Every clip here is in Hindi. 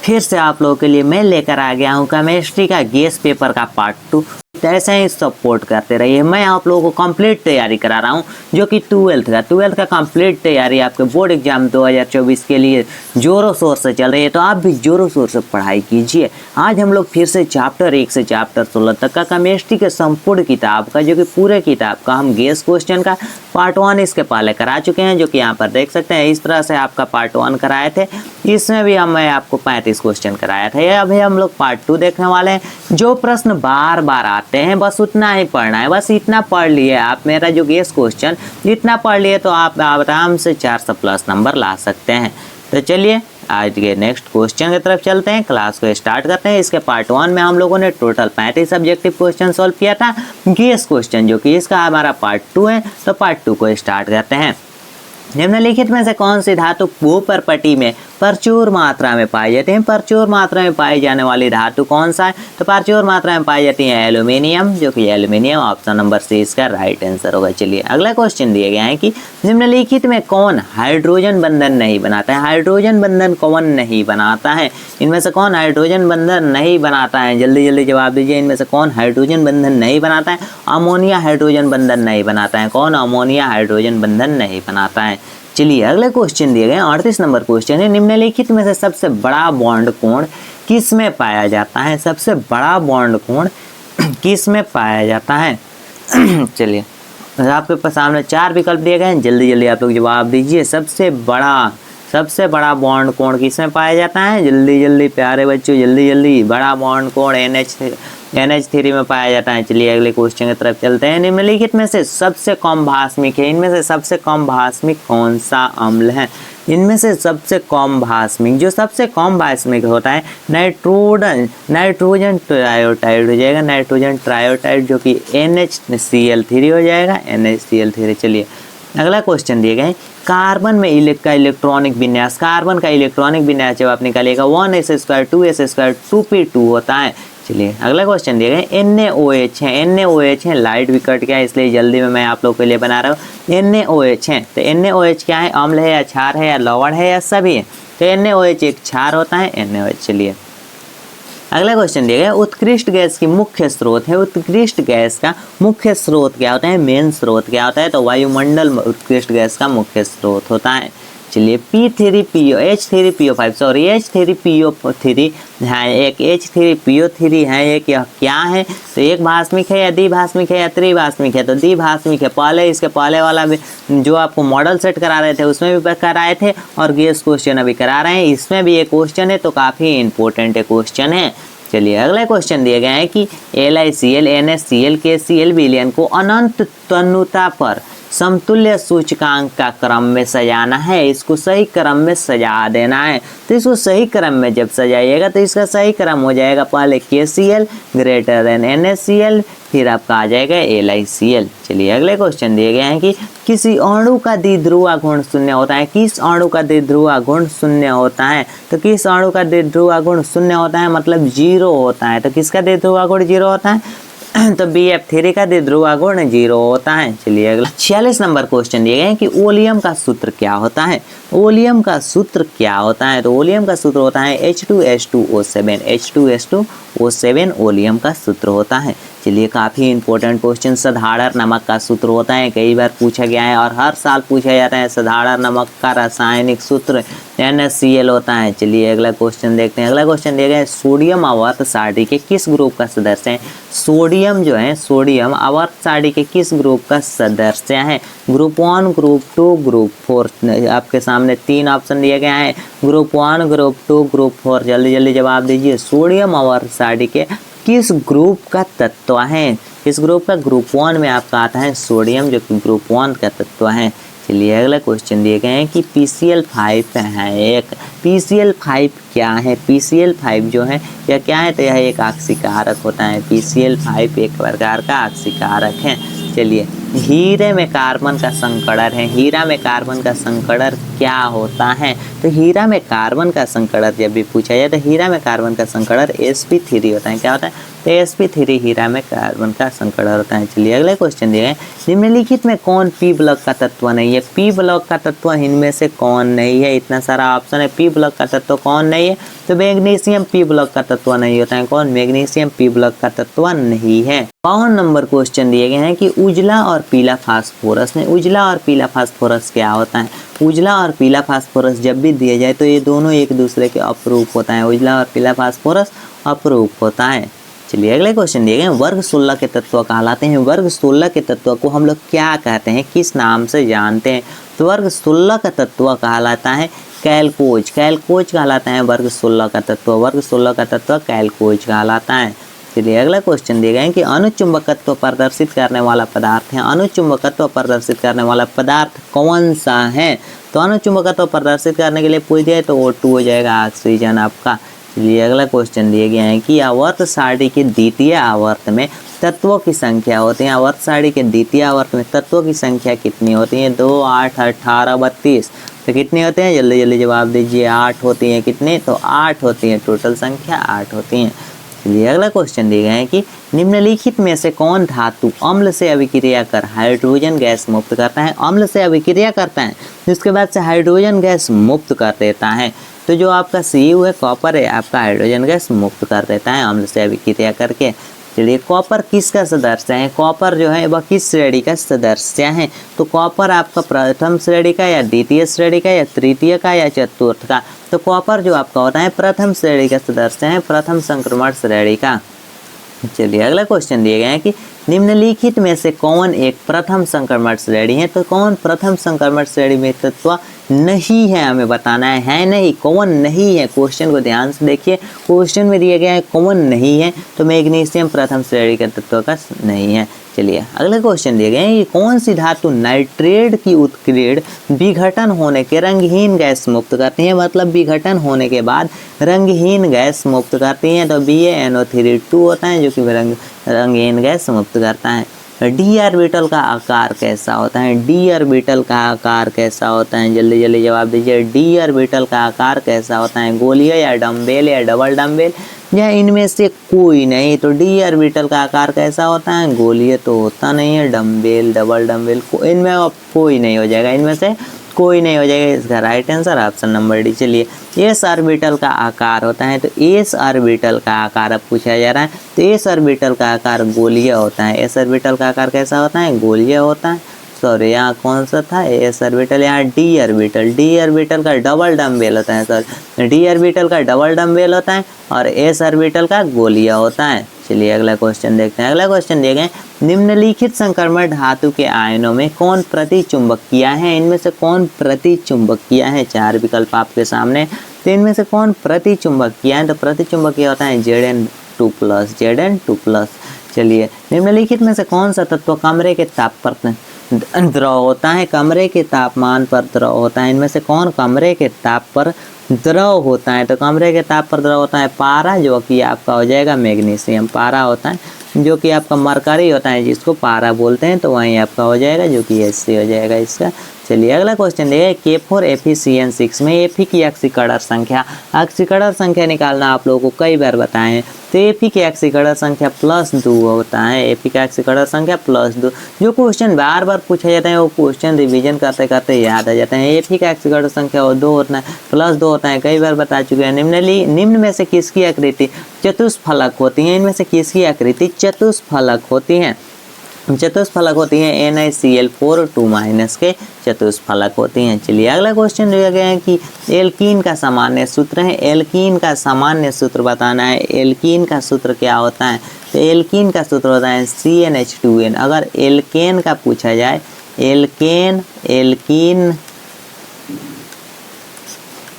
फिर से आप लोगों के लिए मैं लेकर आ गया हूँ केमिस्ट्री का गेस पेपर का पार्ट 2। ऐसे ही सपोर्ट करते रहिए। मैं आप लोगों को कंप्लीट तैयारी करा रहा हूँ, जो कि 12th का कंप्लीट तैयारी आपके बोर्ड एग्जाम 2024 के लिए जोरों शोर से चल रही है। तो आप भी जोरों शोर से पढ़ाई कीजिए। आज हम लोग फिर से चैप्टर 1 से चैप्टर 16 तक का केमिस्ट्री के संपूर्ण किताब का, जो कि पूरे किताब का हम गेस क्वेश्चन का पार्ट 1 इसके पहले करा चुके हैं, जो कि यहाँ पर देख सकते हैं। इस तरह से आपका पार्ट 1 कराए थे, इसमें भी मैं आपको 35 क्वेश्चन कराया था। अभी हम लोग पार्ट 2 देखने वाले हैं। जो प्रश्न बार बार आते हैं बस उतना ही पढ़ना है। बस इतना पढ़ लिए आप, मेरा जो गेस क्वेश्चन इतना पढ़ लिए तो आप आराम से 400 प्लस नंबर ला सकते हैं। तो चलिए आज के नेक्स्ट क्वेश्चन की तरफ चलते हैं, क्लास को स्टार्ट करते हैं। इसके पार्ट 1 में हम लोगों ने टोटल 35 सब्जेक्टिव क्वेश्चन सॉल्व किया था। गेस क्वेश्चन जो कि इसका हमारा पार्ट 2 है, तो पार्ट 2 को स्टार्ट करते हैं। निम्नलिखित में से कौन सी धातु भूपर्पटी में प्रचुर मात्रा में पाई जाती है? प्रचुर मात्रा में पाई जाने वाली धातु कौन सा है? तो प्रचुर मात्रा में पाई जाती है एल्यूमिनियम, जो कि एल्यूमिनियम ऑप्शन नंबर सी इसका राइट आंसर होगा। चलिए अगला क्वेश्चन दिए गए हैं कि निम्नलिखित में कौन हाइड्रोजन बंधन नहीं बनाता है? हाइड्रोजन बंधन कौन नहीं बनाता है? इनमें से कौन हाइड्रोजन बंधन नहीं बनाता है? जल्दी जल्दी जवाब दीजिए। इनमें से कौन हाइड्रोजन बंधन नहीं बनाता है? अमोनिया हाइड्रोजन बंधन नहीं बनाता है। कौन अमोनिया हाइड्रोजन बंधन नहीं बनाता है? चलिए अगले क्वेश्चन दिए गए 38 नंबर क्वेश्चन है। निम्नलिखित में से सबसे बड़ा बॉन्ड कोण किस में पाया जाता है? सबसे बड़ा बॉन्ड कोण किस में पाया जाता है? चलिए आपके सामने 4 विकल्प दिए गए हैं, जल्दी जल्दी आप लोग जवाब दीजिए। सबसे बड़ा बॉन्ड कोण किस में पाया जाता है? जल्दी जल्दी प्यारे बच्चों, जल्दी जल्दी। बड़ा बॉन्ड कोण NH3 में पाया जाता है। चलिए अगले क्वेश्चन की तरफ चलते हैं। निम्नलिखित में से सबसे कम भास्मिक है, इनमें से सबसे कम भास्मिक कौन सा अम्ल है? इनमें से सबसे कम भास्मिक, जो सबसे कम भास्मिक होता है नाइट्रोजन ट्रायोटाइड हो जाएगा। नाइट्रोजन ट्रायोटाइड जो कि NaCl3 हो जाएगा, NaCl3। चलिए अगला क्वेश्चन दिए गए कार्बन में का इलेक्ट्रॉनिक विन्यास। कार्बन का इलेक्ट्रॉनिक विन्यास जब आप निकालिएगा 1s² 2s² 2p2 होता है। चलिए अगला क्वेश्चन दिए गए NaOH है। NaOH है, लाइट भी कट गया इसलिए जल्दी में मैं आप लोगों के लिए बना रहा हूँ। NaOH है, तो NaOH क्या है? अम्ल है या क्षार है या लवण है या सभी है? तो NaOH एक क्षार होता है, NaOH। चलिए अगला क्वेश्चन दिया गया उत्कृष्ट गैस की मुख्य स्रोत है। उत्कृष्ट गैस का मुख्य स्रोत क्या होता है? मेन स्रोत क्या होता है? तो वायुमंडल उत्कृष्ट गैस का मुख्य स्रोत होता है। चलिए H3PO5 सॉरी H3PO3 है, एक H3PO3 है, एक यह क्या है? तो एक भास्मिक है या द्विभास्मिक है या त्रिभास्मिक है? तो द्विभास्मिक है। पहले इसके पहले वाला भी जो आपको मॉडल सेट करा रहे थे उसमें भी कराए थे, और गेस क्वेश्चन अभी करा रहे हैं, इसमें भी एक क्वेश्चन है, तो काफ़ी इंपॉर्टेंट क्वेश्चन है। चलिए अगला क्वेश्चन दिया गया है कि LiCl NaCl KCl विलयन को अनंत तन्यता पर समतुल्य सूचकांक का क्रम में सजाना है। इसको सही क्रम में सजा देना है। तो इसको सही क्रम में जब सजाइएगा तो इसका सही क्रम हो जाएगा पहले KCl ग्रेटर देन NaCl, फिर आपका आ जाएगा LiCl। चलिए अगले क्वेश्चन दिए गए हैं कि किसी अणु का द्विध्रुव गुण शून्य होता है। किस अणु का द्विध्रुव गुण शून्य होता है? तो किस अणु का द्विध्रुव गुण शून्य होता है मतलब 0 होता है। तो किसका द्विध्रुव गुण 0 होता है? तो BF3 का द्विध्रुव गुण 0 होता है। चलिए अगला 46 नंबर क्वेश्चन दिए गए हैं कि ओलियम का सूत्र क्या होता है? ओलियम का सूत्र क्या होता है? तो ओलियम का सूत्र होता है H2S2O7। H2S2O7 ओलियम का सूत्र होता है। चलिए काफ़ी इंपॉर्टेंट क्वेश्चन साधारण नमक का सूत्र होता है, कई बार पूछा गया है और हर साल पूछा जाता है। साधारण नमक का रासायनिक सूत्र NaCl होता है। चलिए अगला क्वेश्चन देखते हैं। अगला क्वेश्चन दिया गया है सोडियम आवर्त सारणी के किस ग्रुप का सदस्य है? सोडियम जो है, सोडियम आवर्त सारणी के किस ग्रुप का सदस्य है? Group 1, group 2, group 4। आपके सामने 3 ऑप्शन दिए गए हैं, ग्रुप 1, ग्रुप 2, ग्रुप 4। जल्दी जल्दी जवाब दीजिए। सोडियम आवर्त सारणी के किस ग्रुप का तत्व है? किस ग्रुप का? ग्रुप 1 में आपका आता है सोडियम, जो कि ग्रुप 1 का तत्व है। चलिए अगला क्वेश्चन दिए गए हैं कि PCl5 है एक। PCl5 क्या है? PCl5 जो है यह क्या है? तो यह एक ऑक्सीकारक होता है। PCl5 एक प्रकार का ऑक्सीकारक है। चलिए हीरे में कार्बन का संकड़र है, हीरा में कार्बन का संकड़र क्या होता है? तो हीरा में कार्बन का संकड़र जब भी पूछा जाए तो हीरा में कार्बन का संकड़र sp3 होता है। क्या होता है? तो sp3 हीरा में कार्बन का संकड़र होता है। चलिए अगले क्वेश्चन दिए गए, निम्नलिखित में कौन पी ब्लॉक का तत्व नहीं है? पी ब्लॉक का तत्व इनमें से कौन नहीं है? इतना सारा ऑप्शन है, पी ब्लॉक का तत्व कौन नहीं है? तो मैग्नीशियम पी ब्लॉक का तत्व नहीं होता है। कौन? मैग्नीशियम पी ब्लॉक का तत्व नहीं है। 52 नंबर क्वेश्चन दिए गए हैं कि उजला और पीला फास्फोरस में, उजला और पीला फास्फोरस क्या होता है? उजला और पीला फास्फोरस जब भी दिया जाए तो ये दोनों एक दूसरे के अपरूप होता है। उजला और पीला फास्फोरस अपरूप होता है। चलिए अगले क्वेश्चन दिए गए, वर्ग 16 के तत्व कहलाते हैं। वर्ग 16 के तत्व को हम लोग क्या कहते हैं, किस नाम से जानते हैं? तो वर्ग 16 का तत्व कहलाता है कैलकोज। कैलकोज कहलाता है वर्ग 16 का तत्व। वर्ग 16 का तत्व कैलकोज कहलाता है। चलिए अगला क्वेश्चन दिए गए कि अनुचुंबकत्व प्रदर्शित करने वाला पदार्थ है। अनुचुंबकत्व प्रदर्शित करने वाला पदार्थ कौन सा है? तो अनुचुंबकत्व प्रदर्शित करने के लिए पूछ दिया तो O2 हो जाएगा, ऑक्सीजन आपका। चलिए अगला क्वेश्चन दिए गए हैं कि आवर्त सारणी के द्वितीय आवर्त में तत्वों की संख्या होती है। आवर्त सारणी के द्वितीय आवर्त में तत्वों की संख्या कितनी होती है? 2, 8, 18, 32। तो कितने होते हैं? जल्दी जल्दी जवाब दीजिए। 8 होती हैं। कितने? तो 8 होती हैं। टोटल संख्या 8 होती हैं। चलिए अगला क्वेश्चन दिए गए हैं कि निम्नलिखित में से कौन धातु अम्ल से अभिक्रिया कर हाइड्रोजन गैस मुक्त करता है? अम्ल से अभिक्रिया करता है, उसके बाद से हाइड्रोजन गैस मुक्त कर देता है। तो जो आपका Cu है, कॉपर है, आपका हाइड्रोजन गैस मुक्त कर देता है अम्ल से अभिक्रिया करके। चलिए कॉपर किसका सदस्य है? कॉपर जो है वह किस श्रेणी का सदस्य है? तो कॉपर आपका प्रथम श्रेणी का या द्वितीय श्रेणी का या तृतीय का या चतुर्थ का? तो कॉपर जो आपका होता है प्रथम श्रेणी का सदस्य है, प्रथम संक्रमण श्रेणी का। चलिए अगला क्वेश्चन दिए गए हैं कि निम्नलिखित में से कौन एक प्रथम संक्रमण श्रेणी है? तो कौन प्रथम संक्रमण श्रेणी में तत्व नहीं है? हमें बताना है नहीं, कौन नहीं है? क्वेश्चन को ध्यान से देखिए, क्वेश्चन में दिया गया है कौन नहीं है, तो मैग्नीशियम प्रथम श्रेणी के तत्व का नहीं है। चलिए अगले क्वेश्चन दिए गए हैं कि कौन सी धातु नाइट्रेट की उत्कीर्ण विघटन होने के रंगहीन गैस मुक्त करती है? मतलब विघटन होने के बाद रंगहीन गैस मुक्त करती है। तो BaNO3 होता है जो कि रंगहीन गैस मुक्त करता है। डी ऑर्बिटल का आकार कैसा होता है? डी ऑर्बिटल का आकार कैसा होता है? जल्दी जल्दी जवाब दीजिए। डी ऑर्बिटल का आकार कैसा होता है? गोलीय या डम्बेल या डबल डम्बेल या इनमें से कोई नहीं? तो डी ऑर्बिटल का आकार कैसा होता है? गोलीय तो होता नहीं है, डम्बेल, डबल डम्बेल इनमें कोई नहीं हो जाएगा, इनमें से कोई नहीं हो जाएगा। इसका right answer option number D. चलिए एस ऑर्बिटल का आकार होता है, तो एस ऑर्बिटल का आकार अब पूछा जा रहा है, तो एस ऑर्बिटल का आकार गोलीय होता है। एस ऑर्बिटल का आकार कैसा होता है? गोलीय होता है। सॉरी यहाँ कौन सा था? एस ऑर्बिटल, यहाँ डी ऑर्बिटल। डी ऑर्बिटल का डबल डम्बेल होता है, सॉरी डी ऑर्बिटल का डबल डम्बेल होता है और एस ऑर्बिटल का गोलीय होता है। चलिए अगला क्वेश्चन देखते हैं। अगला क्वेश्चन दिए गए, निम्नलिखित संक्रमण धातु के आयनों में कौन प्रतिचुंबकीय है? इनमें से कौन प्रतिचुंबकीय है? 4 विकल्प आपके सामने, तो इनमें से कौन प्रतिचुंबकीय है? तो प्रतिचुंबकीय होता है Zn2+, Zn2+। चलिए निम्नलिखित में से कौन सा तत्व कमरे के ताप पर द्रव होता है? कमरे के तापमान पर द्रव होता है। इनमें से कौन कमरे के ताप पर द्रव होता है? तो कमरे के ताप पर द्रव होता है पारा, जो कि आपका हो जाएगा मैग्नीशियम। पारा होता है जो कि आपका मरकरी होता है, जिसको पारा बोलते हैं, तो वहीं आपका हो जाएगा जो कि Hc हो जाएगा इसका। चलिए अगला क्वेश्चन देखिए, K4FeCN6 में Fe की ऑक्सीकरण संख्या निकालना आप लोगों को कई बार बताएं। तो Fe की ऑक्सीकरण संख्या +2 होता है। Fe की ऑक्सीकरण संख्या +2। जो क्वेश्चन बार बार पूछा जाता है वो क्वेश्चन रिवीजन करते करते याद आ जाते हैं। Fe की ऑक्सीकरण संख्या 2 होता है, +2 होता है, कई बार बता चुके हैं। निम्न में से किसकी आकृति चतुष्फलक होती है? इनमें से किसकी आकृति चतुष्फलक होती है? चतुष्फलक होती हैं NaCl4 के चतुष्फलक होती हैं। चलिए अगला क्वेश्चन दिया गया है कि एल्कीन का सामान्य सूत्र है। एल्कीन का सामान्य सूत्र बताना है। एल्कीन का सूत्र क्या होता है? तो एल्कीन का सूत्र होता है CnH2n। अगर एल्केन का पूछा जाए, एल्केन, एल्कीन,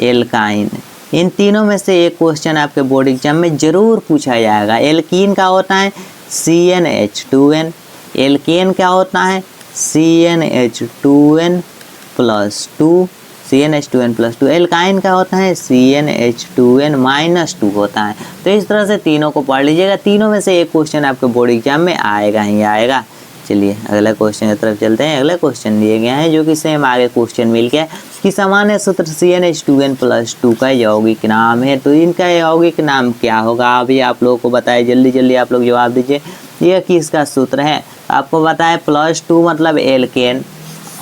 एल्काइन, इन तीनों में से एक क्वेश्चन आपके बोर्ड एग्जाम में जरूर पूछा जाएगा। एल्कीन का होता है CnH2n, एल्केन क्या होता है CnH2n+2, CnH2n+2, एल्काइन का होता है CnH2n-2 होता है। तो इस तरह से तीनों को पढ़ लीजिएगा, तीनों में से एक क्वेश्चन आपके बोर्ड एग्जाम में आएगा ही आएगा। चलिए अगला क्वेश्चन की तरफ चलते हैं। अगला क्वेश्चन दिए गया है जो कि सेम आगे क्वेश्चन मिल गया कि सामान्य सूत्र CnH2n+2 का यौगिक नाम है। तो इनका यौगिक नाम क्या होगा अभी आप लोगों को बताए, जल्दी जल्दी आप लोग जवाब दीजिए। यह किसका सूत्र है आपको बताए, +2 मतलब एल्केन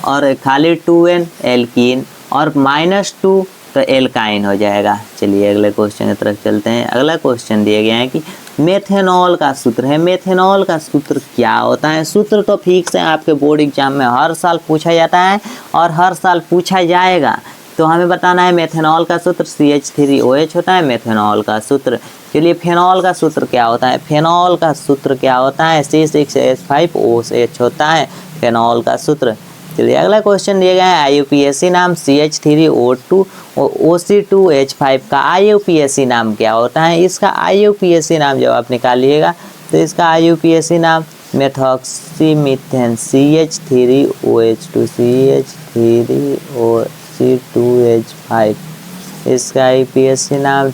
और खाली 2n एल्कीन और -2 तो एल्काइन हो जाएगा। चलिए अगले क्वेश्चन की तरफ चलते हैं। अगला क्वेश्चन दिया गया है कि मेथेनॉल का सूत्र है। मेथेनॉल का सूत्र क्या होता है? सूत्र तो फिक्स है, आपके बोर्ड एग्जाम में हर साल पूछा जाता है और हर साल पूछा जाएगा। तो हमें बताना है मेथेनॉल का सूत्र CH3OH होता है मेथेनॉल का सूत्र। चलिए फेनॉल का सूत्र क्या होता है? फेनॉल का सूत्र क्या होता है? C6H5OH होता है फेनॉल का सूत्र। चलिए अगला क्वेश्चन दिया गया है IUPAC नाम CH3O2 और OC2H5 का IUPAC नाम क्या होता है? इसका IUPAC नाम जब आप निकालिएगा तो इसका IUPAC नाम मेथॉक्सीमीथेन CH3OH2 CH3OC2H5, इसका IUPAC नाम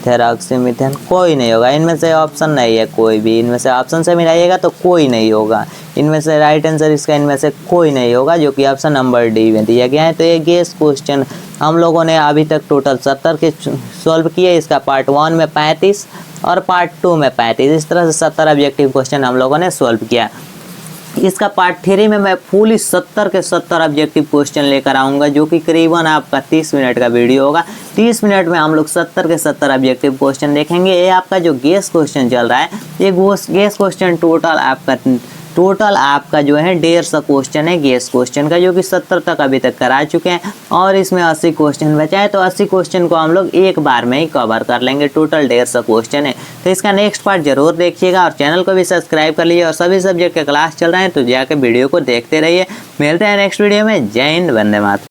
थेरॉक्सीमीथेन कोई नहीं होगा। इनमें से ऑप्शन नहीं है कोई भी, इनमें से ऑप्शन से मिलाइएगा तो कोई नहीं होगा। इनमें से राइट आंसर इसका इनमें से कोई नहीं होगा जो कि ऑप्शन नंबर डी में दिया गया है। तो ये गेस क्वेश्चन हम लोगों ने अभी तक टोटल 70 के सॉल्व किए। इसका पार्ट 1 में 35 और पार्ट 2 में 35, इस तरह से 70 ऑब्जेक्टिव क्वेश्चन हम लोगों ने सॉल्व किया। इसका पार्ट 3 में मैं फुली 70 के 70 ऑब्जेक्टिव क्वेश्चन लेकर आऊँगा जो कि करीबन आपका 30 मिनट का वीडियो होगा। 30 मिनट में हम लोग 70 के 70 ऑब्जेक्टिव क्वेश्चन देखेंगे। ये आपका जो गेस क्वेश्चन चल रहा है, ये गेस क्वेश्चन टोटल आपका जो है 150 क्वेश्चन है गेस क्वेश्चन का, जो कि 70 तक अभी तक करा चुके हैं और इसमें 80 क्वेश्चन बचा है। तो 80 क्वेश्चन को हम लोग एक बार में ही कवर कर लेंगे। टोटल 150 क्वेश्चन है। तो इसका नेक्स्ट पार्ट जरूर देखिएगा और चैनल को भी सब्सक्राइब कर लीजिए और सभी सब्जेक्ट के क्लास चल रहे हैं तो जाकर वीडियो को देखते रहिए। मिलते हैं नेक्स्ट वीडियो में। जय हिंद, वंदे मातरम।